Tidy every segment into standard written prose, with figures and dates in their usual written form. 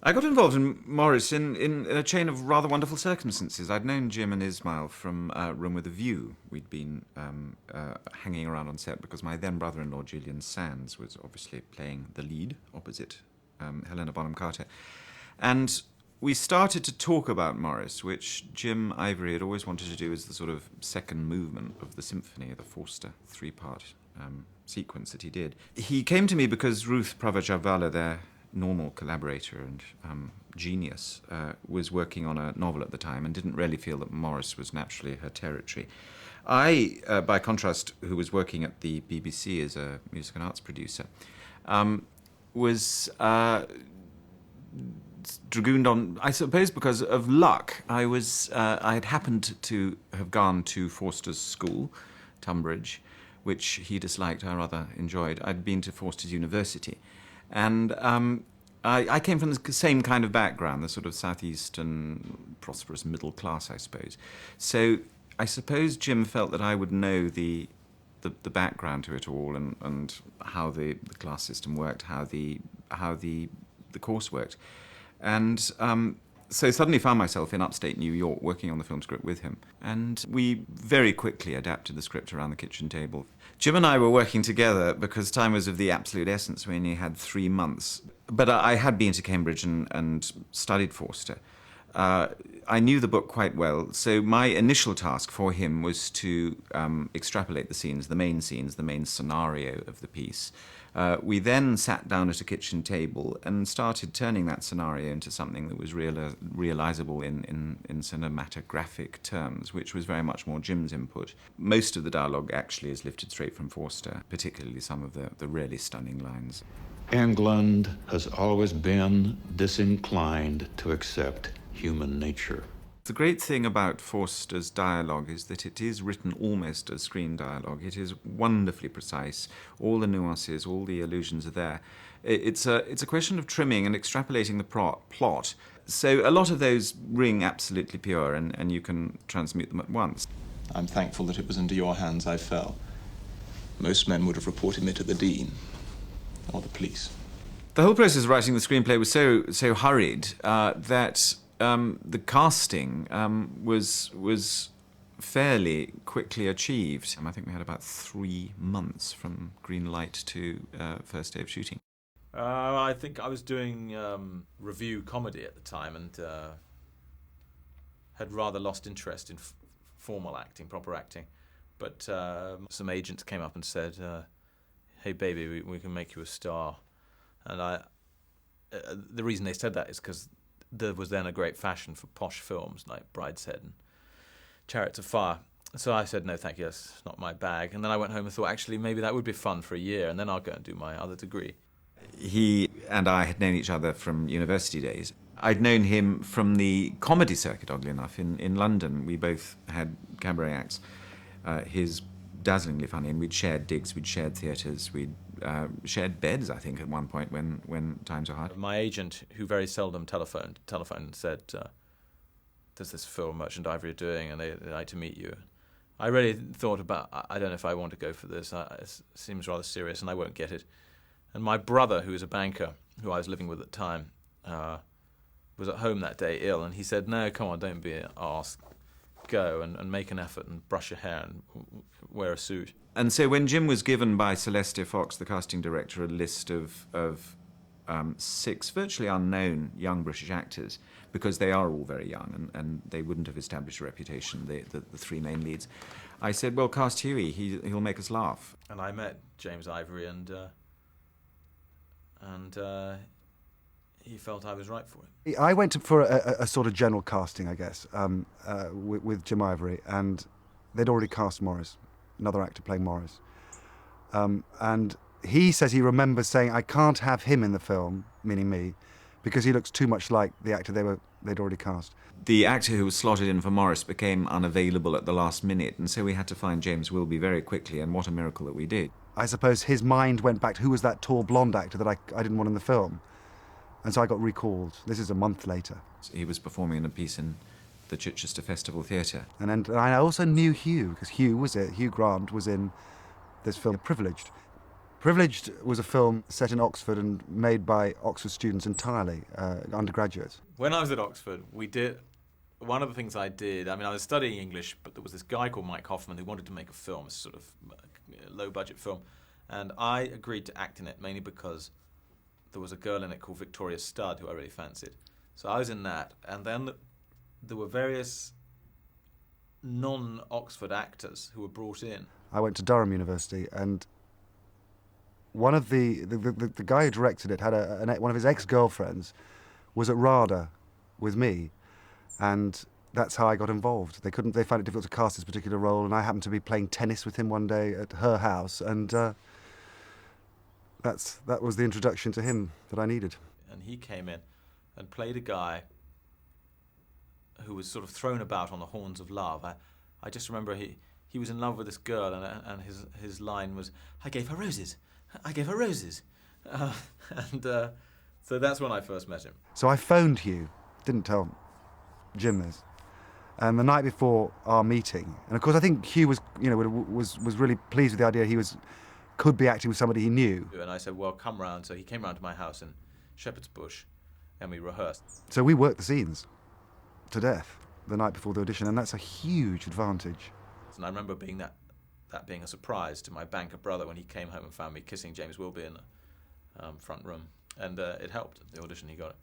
I got involved in Maurice in a chain of rather wonderful circumstances. I'd known Jim and Ismail from Room with a View. We'd been hanging around on set because my then brother-in-law, Julian Sands, was obviously playing the lead opposite Helena Bonham Carter. And we started to talk about Maurice, which Jim Ivory had always wanted to do as the sort of second movement of the symphony, the Forster three-part sequence that he did. He came to me because Ruth Pravajavala, their normal collaborator and genius, was working on a novel at the time and didn't really feel that Maurice was naturally her territory. I, by contrast, who was working at the BBC as a music and arts producer, was dragooned on, I suppose, because of luck. I had happened to have gone to Forster's school, Tunbridge, which he disliked, I rather enjoyed. I'd been to Forster's University. And I came from the same kind of background, the sort of southeastern, prosperous middle class, I suppose. So I suppose Jim felt that I would know the background to it all and how the class system worked, how the course worked. And so suddenly found myself in upstate New York working on the film script with him. And we very quickly adapted the script around the kitchen table. Jim and I were working together because time was of the absolute essence. We only had 3 months. But I had been to Cambridge and studied Forster. I knew the book quite well, so my initial task for him was to extrapolate the main scenario of the piece. We then sat down at a kitchen table and started turning that scenario into something that was realizable in cinematographic terms, which was very much more Jim's input. Most of the dialogue actually is lifted straight from Forster, particularly some of the really stunning lines. England has always been disinclined to accept human nature. The great thing about Forster's dialogue is that it is written almost as screen dialogue. It is wonderfully precise. All the nuances, all the allusions are there. It's a question of trimming and extrapolating the plot. So a lot of those ring absolutely pure, and you can transmute them at once. I'm thankful that it was into your hands I fell. Most men would have reported me to the Dean or the police. The whole process of writing the screenplay was so hurried that the casting was fairly quickly achieved. I think we had about 3 months from green light to first day of shooting. I think I was doing review comedy at the time and had rather lost interest in formal acting, proper acting. But some agents came up and said, hey baby, we can make you a star. And the reason they said that is because there was then a great fashion for posh films like Brideshead and Chariots of Fire. So I said, no, thank you, that's not my bag. And then I went home and thought, actually, maybe that would be fun for a year, and then I'll go and do my other degree. He and I had known each other from university days. I'd known him from the comedy circuit, oddly enough, in London. We both had cabaret acts. His dazzlingly funny, and we'd shared digs, we'd shared theatres, we'd shared beds, I think, at one point when times were hard. My agent, who very seldom telephoned and said, there's this film Merchant Ivory are doing, and they'd like to meet you. I really thought about, I don't know if I want to go for this. It seems rather serious, and I won't get it. And my brother, who was a banker, who I was living with at the time, was at home that day ill, and he said, no, come on, don't be an arse. Go and make an effort and brush your hair and wear a suit. And so when Jim was given by Celestia Fox, the casting director, a list of 6 virtually unknown young British actors, because they are all very young and they wouldn't have established a reputation, the 3 main leads, I said, well, cast Huey, he'll make us laugh. And I met James Ivory and he felt I was right for it. I went for a sort of general casting, I guess, with Jim Ivory, and they'd already cast Maurice, another actor playing Maurice. And he says he remembers saying, I can't have him in the film, meaning me, because he looks too much like the actor they'd already cast. The actor who was slotted in for Maurice became unavailable at the last minute, and so we had to find James Wilby very quickly, and what a miracle that we did. I suppose his mind went back to who was that tall blonde actor that I didn't want in the film. And so I got recalled. This is a month later. He was performing in a piece in the Chichester Festival Theatre. And I also knew Hugh, because Hugh Grant was in this film, Privileged. Privileged was a film set in Oxford and made by Oxford students entirely, undergraduates. When I was at Oxford, one of the things I did, I was studying English, but there was this guy called Mike Hoffman who wanted to make a film, a sort of low-budget film, and I agreed to act in it, mainly because there was a girl in it called Victoria Studd who I really fancied. So I was in that, and then there were various non-Oxford actors who were brought in. I went to Durham University, and one of the guy who directed it had one of his ex-girlfriends was at RADA with me, and that's how I got involved. They found it difficult to cast this particular role, and I happened to be playing tennis with him one day at her house, and that was the introduction to him that I needed. And he came in and played a guy who was sort of thrown about on the horns of love. I just remember he was in love with this girl, and his line was, "I gave her roses. I gave her roses." So that's when I first met him. So I phoned Hugh, didn't tell Jim this, and the night before our meeting, and of course I think Hugh was really pleased with the idea he could be acting with somebody he knew. And I said, well, come round. So he came round to my house in Shepherd's Bush, and we rehearsed. So we worked the scenes to death the night before the audition, and that's a huge advantage. And I remember that being a surprise to my banker brother when he came home and found me kissing James Wilby in the front room. And it helped. The audition, he got it.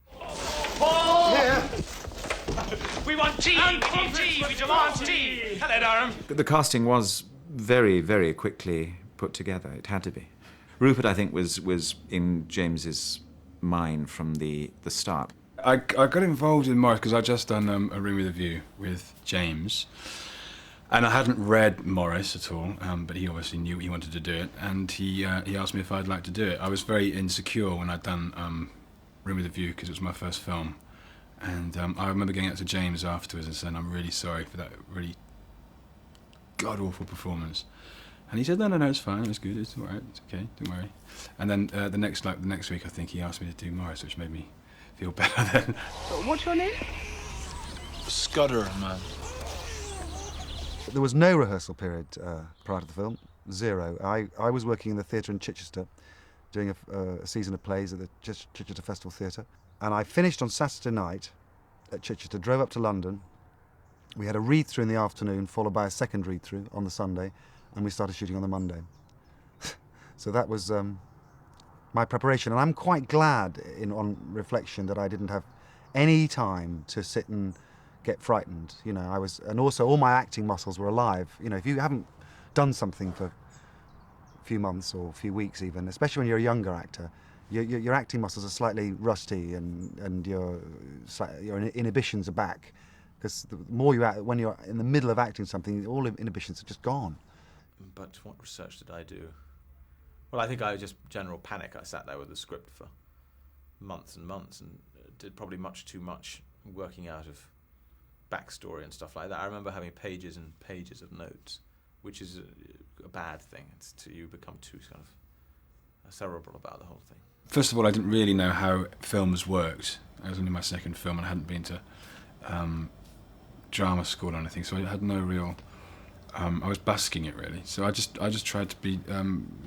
Yeah. We want tea! We need tea! We demand tea! Hello, Durham. The casting was very, very quickly put together. It had to be. Rupert, I think, was in James's mind from the start. I got involved in Maurice because I'd just done A Room with a View with James. And I hadn't read Maurice at all, but he obviously knew he wanted to do it, and he asked me if I'd like to do it. I was very insecure when I'd done Room with a View because it was my first film, and I remember getting out to James afterwards and saying, "I'm really sorry for that really god-awful performance." And he said, "No, it's fine. It's good. It's all right. It's okay. Don't worry." And then the next week, I think he asked me to do Maurice, which made me feel better then. What's your name? Scudder, man. There was no rehearsal period prior to the film, zero. I was working in the theatre in Chichester, doing a season of plays at the Chichester Festival Theatre, and I finished on Saturday night at Chichester, drove up to London. We had a read-through in the afternoon, followed by a second read-through on the Sunday, and we started shooting on the Monday. So that was my preparation, and I'm quite glad, on reflection, that I didn't have any time to sit and get frightened. And also all my acting muscles were alive. If you haven't done something for a few months or a few weeks even, especially when you're a younger actor, your acting muscles are slightly rusty, and your inhibitions are back, because the more you act, when you're in the middle of acting something, all inhibitions are just gone. But what research did I do? Well, I think I was just general panic. I sat there with the script for months and months and did probably much too much working out of backstory and stuff like that. I remember having pages and pages of notes, which is a bad thing. You become too kind of cerebral about the whole thing. First of all, I didn't really know how films worked. It was only my second film, and I hadn't been to drama school or anything, so I had no real. I was basking it really. So I just tried to be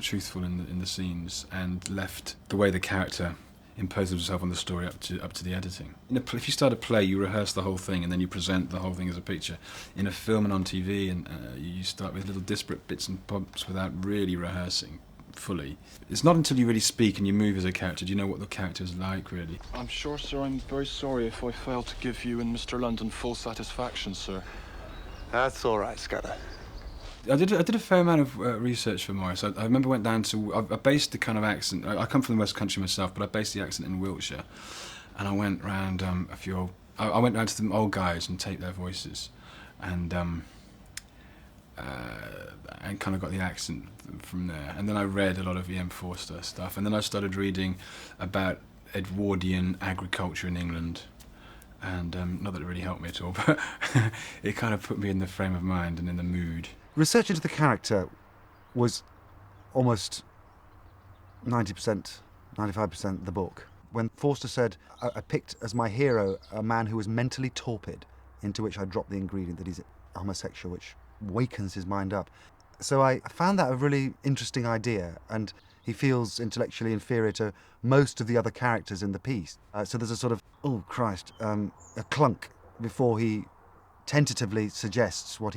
truthful in the scenes, and left the way the character imposes himself on the story up to the editing. If you start a play, you rehearse the whole thing, and then you present the whole thing as a picture. In a film and on TV, and you start with little disparate bits and bobs without really rehearsing fully. It's not until you really speak and you move as a character do you know what the character is like, really. I'm sure, sir, I'm very sorry if I failed to give you and Mr. London full satisfaction, sir. That's all right, Scudder. I did a fair amount of research for Maurice. I remember went down to, I based the kind of accent, I come from the West Country myself, but I based the accent in Wiltshire, and I went round I went round to the old guys and taped their voices, and kind of got the accent from there. And then I read a lot of E.M. Forster stuff, and then I started reading about Edwardian agriculture in England, and not that it really helped me at all, but it kind of put me in the frame of mind and in the mood. Research into the character was almost 90%, 95% the book. When Forster said, I picked as my hero a man who was mentally torpid, into which I dropped the ingredient that he's homosexual, which wakens his mind up. So I found that a really interesting idea, and He feels intellectually inferior to most of the other characters in the piece. So there's a sort of, oh Christ, a clunk before he tentatively suggests what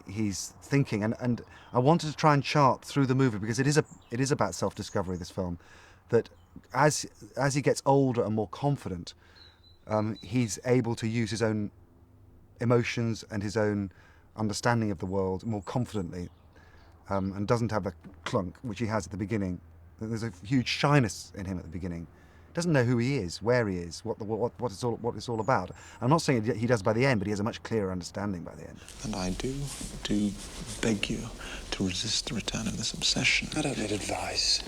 he's thinking. And I wanted to try and chart through the movie, because it is about self-discovery, this film, that as he gets older and more confident, he's able to use his own emotions and his own understanding of the world more confidently, and doesn't have the clunk which he has at the beginning. There's a huge shyness in him at the beginning. Doesn't know who he is, where he is, what it's all about. I'm not saying he does by the end, but he has a much clearer understanding by the end. And I do beg you to resist the return of this obsession. I don't need advice.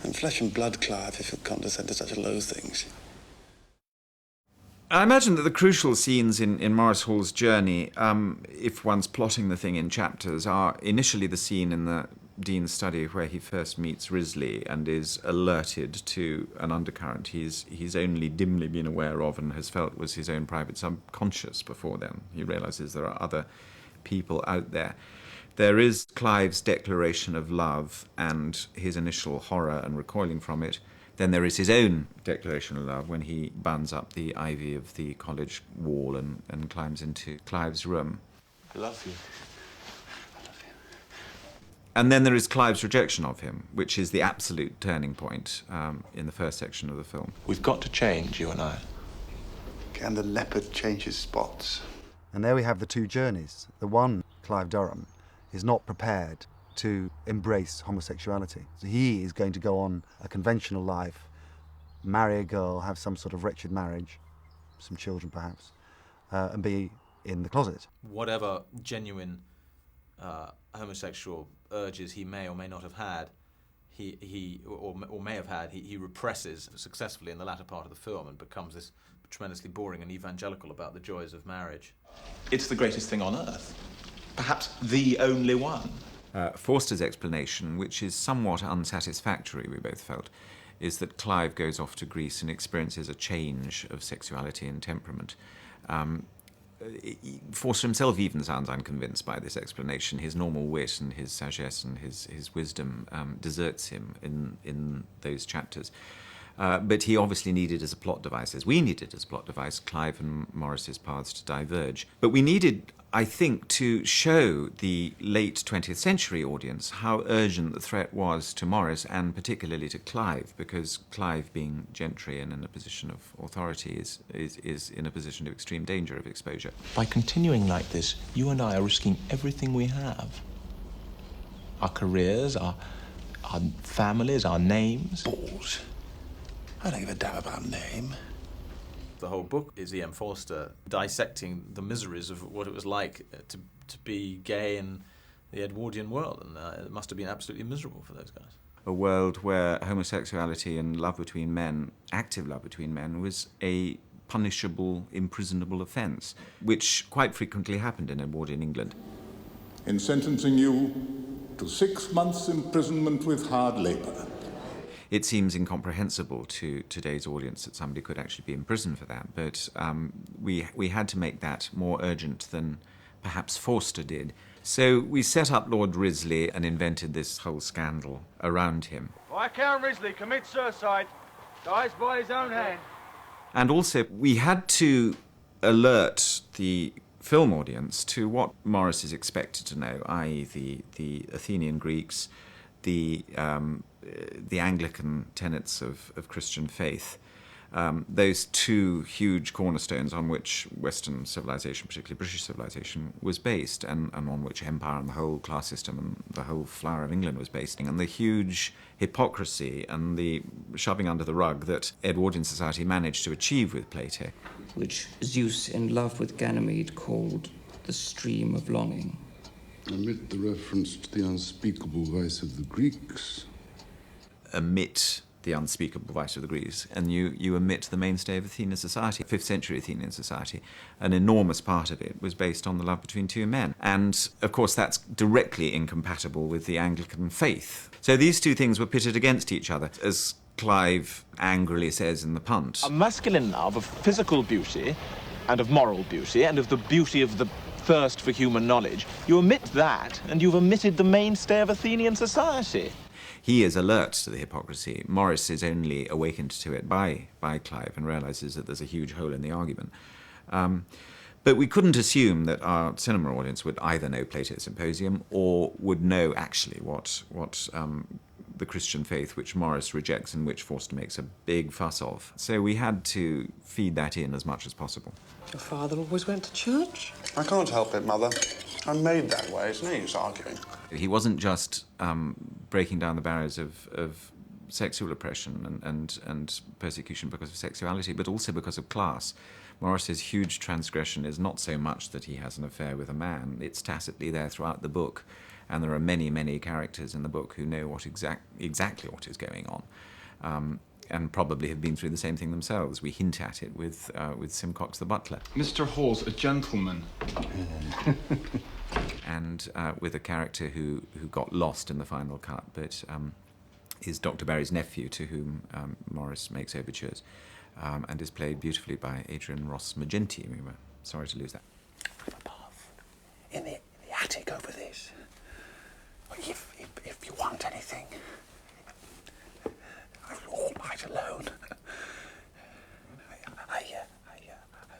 I'm flesh and blood, Clive, if you'll condescend to such low things. I imagine that the crucial scenes in Maurice Hall's journey, if one's plotting the thing in chapters, are initially the scene in the Dean's study where he first meets Risley and is alerted to an undercurrent he's only dimly been aware of and has felt was his own private subconscious before then. He realises there are other people out there. There is Clive's declaration of love and his initial horror and recoiling from it. Then there is his own declaration of love when he bounds up the ivy of the college wall and climbs into Clive's room. I love you. And then there is Clive's rejection of him, which is the absolute turning point in the first section of the film. We've got to change, you and I. Can the leopard change his spots? And there we have the two journeys. The one, Clive Durham, is not prepared to embrace homosexuality. So he is going to go on a conventional life, marry a girl, have some sort of wretched marriage, some children perhaps, and be in the closet. Whatever genuine homosexual urges he may or may not have had, he may have had, he represses successfully in the latter part of the film and becomes this tremendously boring and evangelical about the joys of marriage. It's the greatest thing on earth. Perhaps the only one. Forster's explanation, which is somewhat unsatisfactory, we both felt, is that Clive goes off to Greece and experiences a change of sexuality and temperament. Forster himself even sounds unconvinced by this explanation. His normal wit and his sagesse and his wisdom deserts him in those chapters. But he obviously needed as a plot device, as we needed as a plot device, Clive and Maurice's paths to diverge. But we needed, I think, to show the late 20th century audience how urgent the threat was to Maurice and particularly to Clive, because Clive, being gentry and in a position of authority, is in a position of extreme danger of exposure. By continuing like this, you and I are risking everything we have. Our careers, our families, our names. Balls. I don't give a damn about name. The whole book is E.M. Forster dissecting the miseries of what it was like to be gay in the Edwardian world, and it must have been absolutely miserable for those guys. A world where homosexuality and love between men, active love between men, was a punishable, imprisonable offence, which quite frequently happened in Edwardian England. In sentencing you to 6 months' imprisonment with hard labour. It seems incomprehensible to today's audience that somebody could actually be imprisoned for that, but we had to make that more urgent than perhaps Forster did. So we set up Lord Risley and invented this whole scandal around him. Viscount Risley commits suicide, dies by his own hand. And also we had to alert the film audience to what Maurice is expected to know, i.e. the Athenian Greeks, the Anglican tenets of Christian faith, those two huge cornerstones on which Western civilization, particularly British civilization, was based, and on which empire and the whole class system and the whole flower of England was based, and the huge hypocrisy and the shoving under the rug that Edwardian society managed to achieve with Plato. Which Zeus, in love with Ganymede, called the stream of longing. Omit the reference to the unspeakable vice of the Greeks. Omit the unspeakable vice of the Greeks, and you omit the mainstay of Athenian society, 5th century Athenian society. An enormous part of it was based on the love between two men. And, of course, that's directly incompatible with the Anglican faith. So these two things were pitted against each other, as Clive angrily says in The Punt. A masculine love of physical beauty and of moral beauty and of the beauty of the thirst for human knowledge. You omit that, and you've omitted the mainstay of Athenian society. He is alert to the hypocrisy. Maurice is only awakened to it by Clive and realises that there's a huge hole in the argument. But we couldn't assume that our cinema audience would either know Plato's Symposium or would know actually what the Christian faith which Maurice rejects and which Forster makes a big fuss of. So we had to feed that in as much as possible. Your father always went to church? I can't help it, Mother. I'm made that way. It's no use arguing. He wasn't just breaking down the barriers of sexual oppression and persecution because of sexuality, but also because of class. Maurice's huge transgression is not so much that he has an affair with a man. It's tacitly there throughout the book, and there are many, many characters in the book who know exactly what is going on, and probably have been through the same thing themselves. We hint at it with Simcox the butler. Mr. Hall's a gentleman. And with a character who got lost in the final cut, but is Dr. Barry's nephew, to whom Maurice makes overtures, and is played beautifully by Adrian Ross Magenti. We were sorry to lose that. Above, in the attic over this. If you want anything, I'm all right alone. I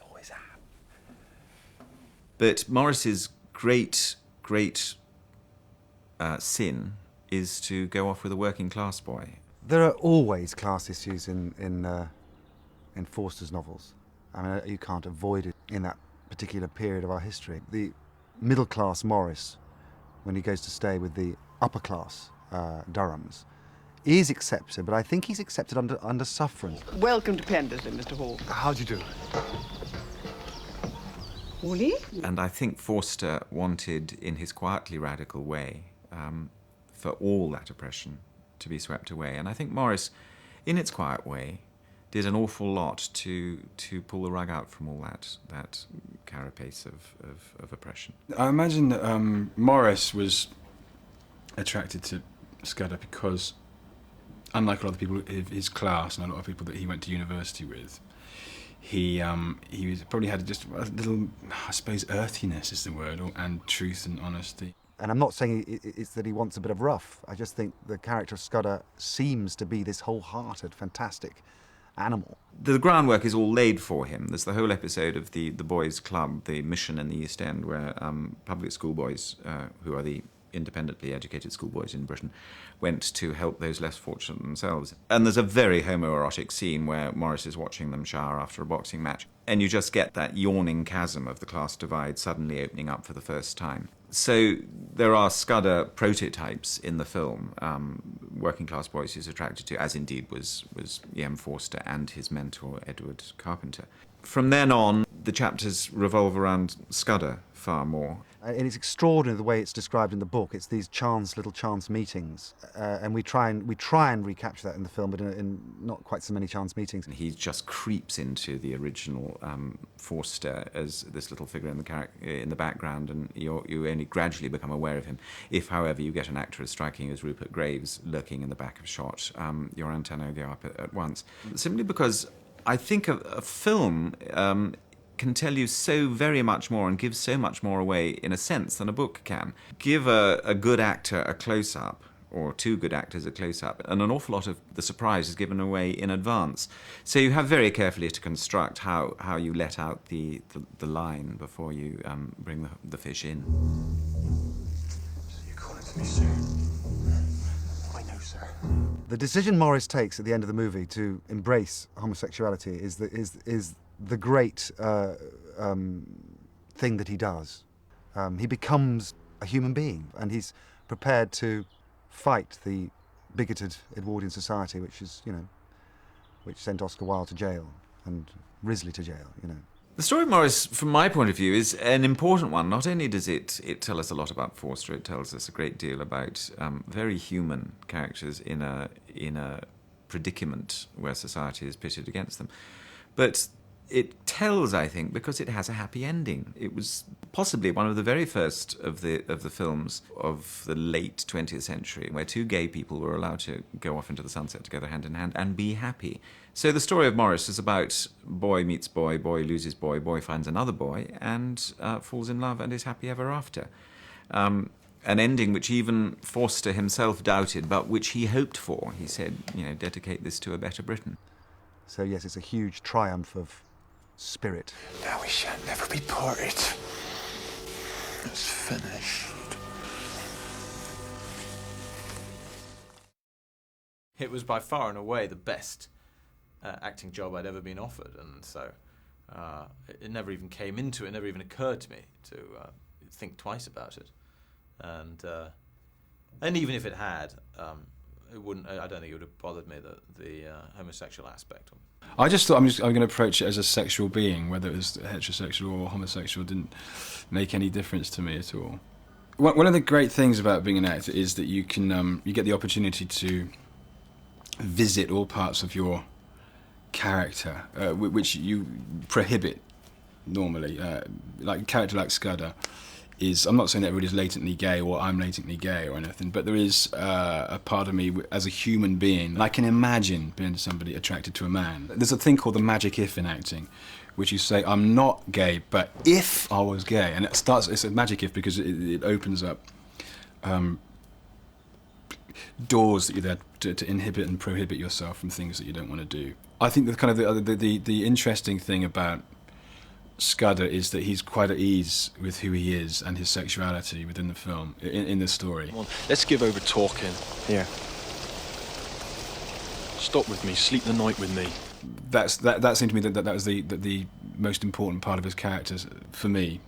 always am. But Maurice's great sin is to go off with a working class boy. There are always class issues in Forster's novels. I mean, you can't avoid it in that particular period of our history. The middle-class Maurice, when he goes to stay with the upper-class Durhams, is accepted, but I think he's accepted under suffering. Welcome to Pendersley, Mr. Hall. How do you do? Wooly? And I think Forster wanted, in his quietly radical way, for all that oppression to be swept away. And I think Maurice, in its quiet way, did an awful lot to pull the rug out from all that carapace of oppression. I imagine that Maurice was attracted to Scudder because, unlike a lot of people of his class and a lot of people that he went to university with, he probably had just a little, I suppose, earthiness is the word, and truth and honesty. And I'm not saying it's that he wants a bit of rough. I just think the character of Scudder seems to be this wholehearted, fantastic animal. The groundwork is all laid for him. There's the whole episode of the Boys' Club, the mission in the East End, where public schoolboys, who are the independently educated schoolboys in Britain, went to help those less fortunate themselves. And there's a very homoerotic scene where Maurice is watching them shower after a boxing match, and you just get that yawning chasm of the class divide suddenly opening up for the first time. So there are Scudder prototypes in the film, working class boys he's attracted to, as indeed was E.M. Forster and his mentor Edward Carpenter. From then on, the chapters revolve around Scudder far more. And it's extraordinary the way it's described in the book. It's these little chance meetings, and we try and recapture that in the film, but in not quite so many chance meetings. He just creeps into the original Forster as this little figure in the background, and you only gradually become aware of him. If, however, you get an actor as striking as Rupert Graves lurking in the back of shot, your antennae go up at once. Simply because I think a film can tell you so very much more and give so much more away, in a sense, than a book can. Give a good actor a close-up, or two good actors a close-up, and an awful lot of the surprise is given away in advance. So you have very carefully to construct how you let out the line before you bring the fish in. So you're calling to me, sir? I know, sir. The decision Maurice takes at the end of the movie to embrace homosexuality is the great thing that he does. He becomes a human being, and he's prepared to fight the bigoted Edwardian society, which sent Oscar Wilde to jail and Risley to jail. The story of Maurice, from my point of view, is an important one. Not only does it tell us a lot about Forster, it tells us a great deal about very human characters in a predicament where society is pitted against them. But it tells, I think, because it has a happy ending. It was possibly one of the very first of the films of the late 20th century where two gay people were allowed to go off into the sunset together hand in hand and be happy. So the story of Maurice is about boy meets boy, boy loses boy, boy finds another boy and falls in love and is happy ever after. An ending which even Forster himself doubted, but which he hoped for. He said, dedicate this to a better Britain. So yes, it's a huge triumph of spirit. Now we shall never be parted. It's finished. It was by far and away the best acting job I'd ever been offered, and so it never even came into it, never even occurred to me to think twice about it. And even if it had, it wouldn't. I don't think it would have bothered me, the homosexual aspect. I just thought I'm going to approach it as a sexual being, whether it was heterosexual or homosexual didn't make any difference to me at all. One of the great things about being an actor is that you can you get the opportunity to visit all parts of your character, which you prohibit normally. Like a character like Scudder is, I'm not saying that everybody's latently gay or I'm latently gay or anything, but there is a part of me as a human being. I can imagine being somebody attracted to a man. There's a thing called the magic if in acting, which you say, I'm not gay, but if I was gay. And it's a magic if because it opens up doors that you're there to inhibit and prohibit yourself from things that you don't want to do. I think the interesting thing about Scudder is that he's quite at ease with who he is and his sexuality within the film, in the story. Come on, let's give over talking. Here. Stop with me, sleep the night with me. That seemed to me that was the most important part of his character for me.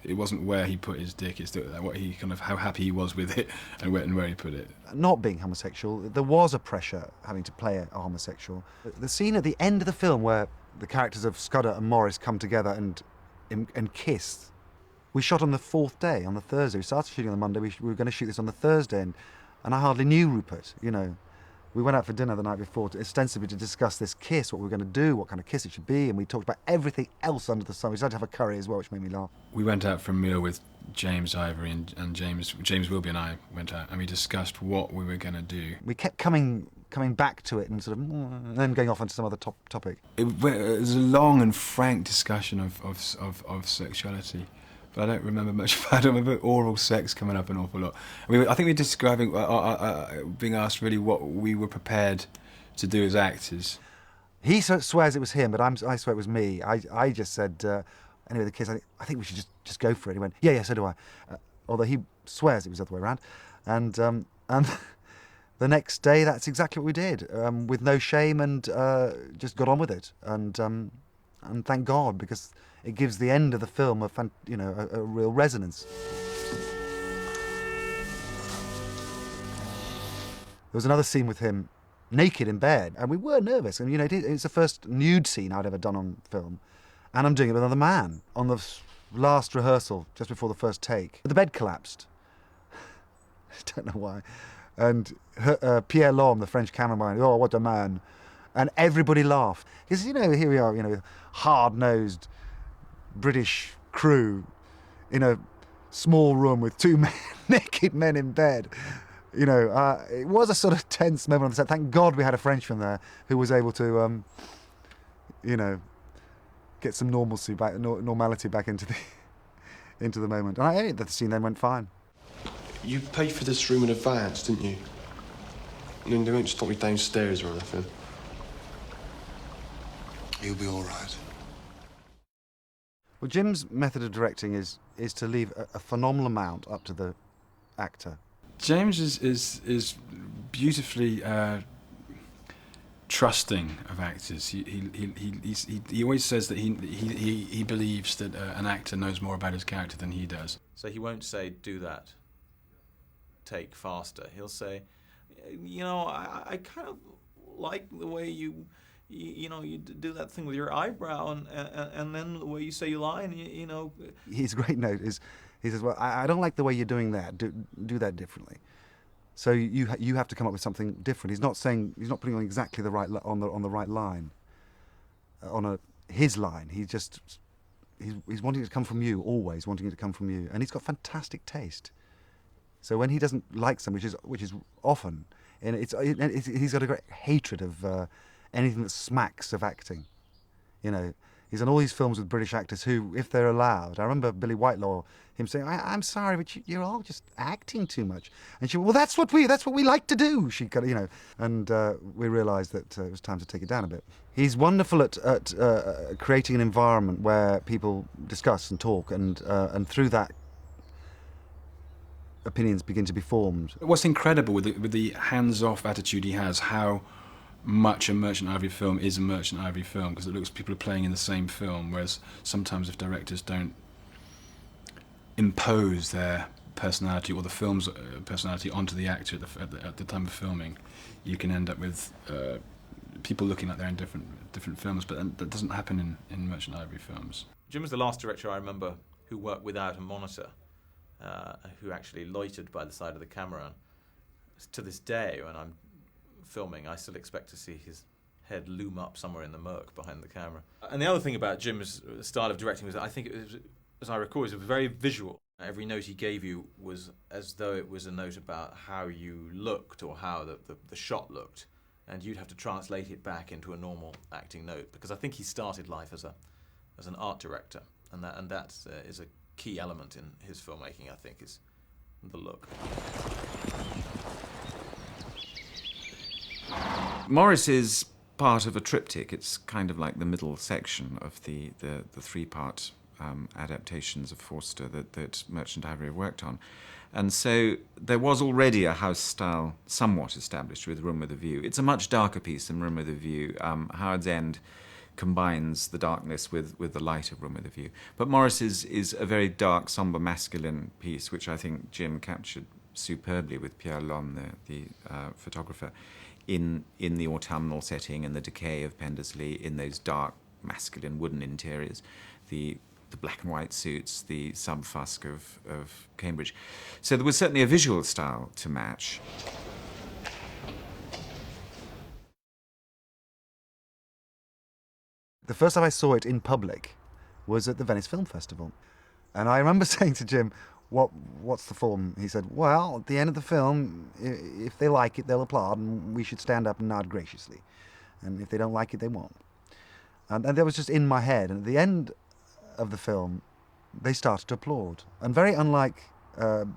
It wasn't where he put his dick; it's what he how happy he was with it and where he put it. Not being homosexual, there was a pressure having to play a homosexual. The scene at the end of the film where the characters of Scudder and Maurice come together and kiss, we shot on the fourth day, on the Thursday. We started shooting on the Monday. We were going to shoot this on the Thursday, and I hardly knew Rupert. We went out for dinner the night before, ostensibly to discuss this kiss, what we were going to do, what kind of kiss it should be, and we talked about everything else under the sun. We decided to have a curry as well, which made me laugh. We went out for a meal with James Ivory and James Wilby and I went out, and we discussed what we were going to do. We kept coming back to it and and then going off onto some other topic. It was a long and frank discussion of sexuality. But I don't remember much about it. I don't remember oral sex coming up an awful lot. I think we were describing, being asked really what we were prepared to do as actors. He swears it was him, but I swear it was me. I just said, anyway, the kiss, I think we should just go for it. He went, yeah, so do I. Although he swears it was the other way around. And the next day, that's exactly what we did, with no shame and just got on with it. And thank God, because it gives the end of the film a real resonance. There was another scene with him naked in bed, and we were nervous. And it's the first nude scene I'd ever done on film, and I'm doing it with another man on the last rehearsal, just before the first take. The bed collapsed. I don't know why. And Pierre Lhomme, the French cameraman, oh, what a man. And everybody laughed. Because, here we are, hard-nosed British crew in a small room with two naked men in bed. It was a sort of tense moment on the set. Thank God we had a Frenchman there who was able to, get some normalcy back, normality back into the moment. And the scene then went fine. You paid for this room in advance, didn't you? And then they won't stop me downstairs or anything. You'll be all right. Well, Jim's method of directing is to leave a phenomenal amount up to the actor. James is beautifully trusting of actors. He always says that he believes that an actor knows more about his character than he does. So he won't say, do that, take faster. He'll say, I kind of like the way you do that thing with your eyebrow, and then the way you say your line, His great note is, he says, well, I don't like the way you're doing that. Do that differently. So you have to come up with something different. He's not putting on exactly the right on the right line, on his line. He's wanting it to come from you, always wanting it to come from you, and he's got fantastic taste. So when he doesn't like something, which is often, and he's got a great hatred of anything that smacks of acting. You know, he's done all these films with British actors who, if they're allowed, I remember Billy Whitelaw, him saying, "I'm sorry, but you're all just acting too much." And she went, "Well, that's what we like to do." She kind of, you know, and we realised that it was time to take it down a bit. He's wonderful at creating an environment where people discuss and talk, and through that, opinions begin to be formed. What's incredible with the hands-off attitude he has, how much a Merchant Ivory film is a Merchant Ivory film, because it looks people are playing in the same film, whereas sometimes if directors don't impose their personality or the film's personality onto the actor at the time of filming, you can end up with people looking like they're in different films, but that doesn't happen in Merchant Ivory films. Jim was the last director I remember who worked without a monitor, who actually loitered by the side of the camera. To this day, when I'm filming, I still expect to see his head loom up somewhere in the murk behind the camera. And the other thing about Jim's style of directing was, I think, it was, as I recall, it was very visual. Every note he gave you was as though it was a note about how you looked or how the shot looked, and you'd have to translate it back into a normal acting note, because I think he started life as an art director, and that is a key element in his filmmaking, I think, is the look. Maurice is part of a triptych. It's kind of like the middle section of the three-part adaptations of Forster that Merchant Ivory worked on. And so there was already a house style somewhat established with Room with a View. It's a much darker piece than Room with a View. Howard's End combines the darkness with the light of Room with a View. But Maurice is a very dark, sombre, masculine piece, which I think Jim captured superbly with Pierre Lhomme, the photographer, in the autumnal setting and the decay of Pendersley, in those dark, masculine wooden interiors, the black and white suits, the sub-fusk of Cambridge. So there was certainly a visual style to match. The first time I saw it in public was at the Venice Film Festival. And I remember saying to Jim, what's the form? He said, well, at the end of the film, if they like it, they'll applaud, and we should stand up and nod graciously. And if they don't like it, they won't. And that was just in my head. And at the end of the film, they started to applaud. And very unlike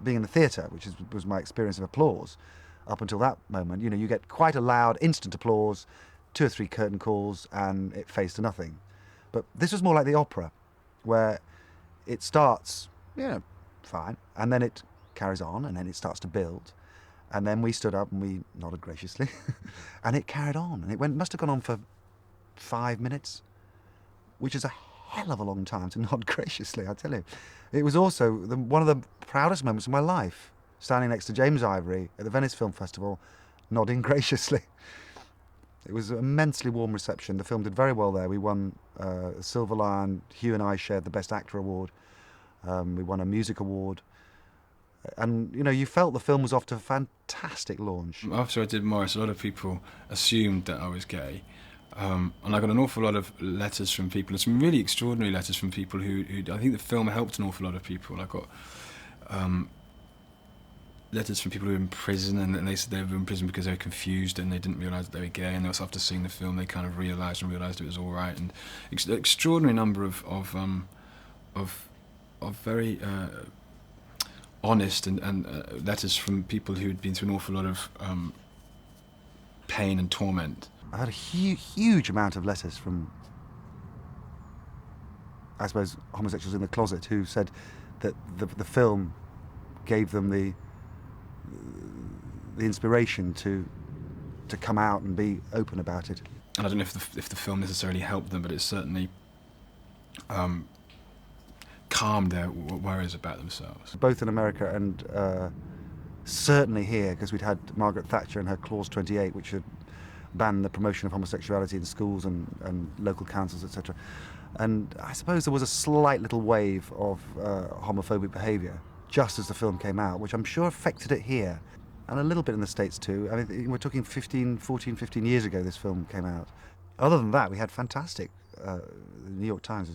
being in the theatre, which was my experience of applause up until that moment, you know, you get quite a loud, instant applause, 2 or 3 curtain calls, and it fades to nothing. But this was more like the opera, where it starts, you know, fine, and then it carries on, and then it starts to build, and then we stood up and we nodded graciously, and it carried on, and it must have gone on for 5 minutes, which is a hell of a long time to nod graciously, I tell you. It was also one of the proudest moments of my life, standing next to James Ivory at the Venice Film Festival, nodding graciously. It was an immensely warm reception. The film did very well there. We won a Silver Lion. Hugh and I shared the Best Actor award. We won a music award. And, you know, you felt the film was off to a fantastic launch. After I did Maurice, a lot of people assumed that I was gay. And I got an awful lot of letters from people, some really extraordinary letters from people who I think the film helped an awful lot of people. I got letters from people who were in prison, and they said they were in prison because they were confused and they didn't realise that they were gay, and also after seeing the film they kind of realised it was all right. And extraordinary number of very honest and letters from people who had been through an awful lot of pain and torment. I had a huge amount of letters from, I suppose, homosexuals in the closet who said that the film gave them the inspiration to come out and be open about it. And I don't know if the film necessarily helped them, but it certainly calmed their worries about themselves. Both in America and certainly here, because we'd had Margaret Thatcher and her Clause 28, which had banned the promotion of homosexuality in schools and local councils, etc. And I suppose there was a slight little wave of homophobic behaviour just as the film came out, which I'm sure affected it here, and a little bit in the States too. I mean, we're talking 14, 15 years ago this film came out. Other than that, we had fantastic the New York Times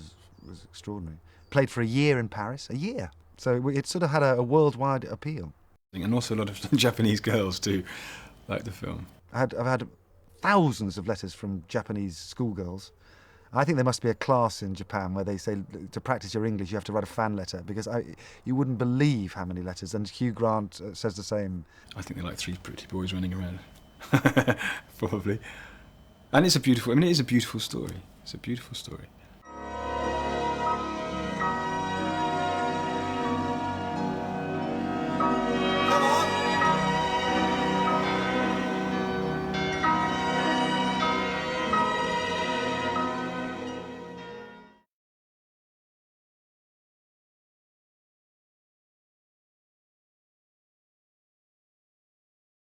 was extraordinary. Played for a year in Paris, a year. So it sort of had a worldwide appeal. And also a lot of Japanese girls do like the film. I've had thousands of letters from Japanese schoolgirls. I think there must be a class in Japan where they say to practice your English you have to write a fan letter, because you wouldn't believe how many letters. And Hugh Grant says the same. I think they're like three pretty boys running around, probably. And it's a beautiful. I mean, it is a beautiful story. It's a beautiful story.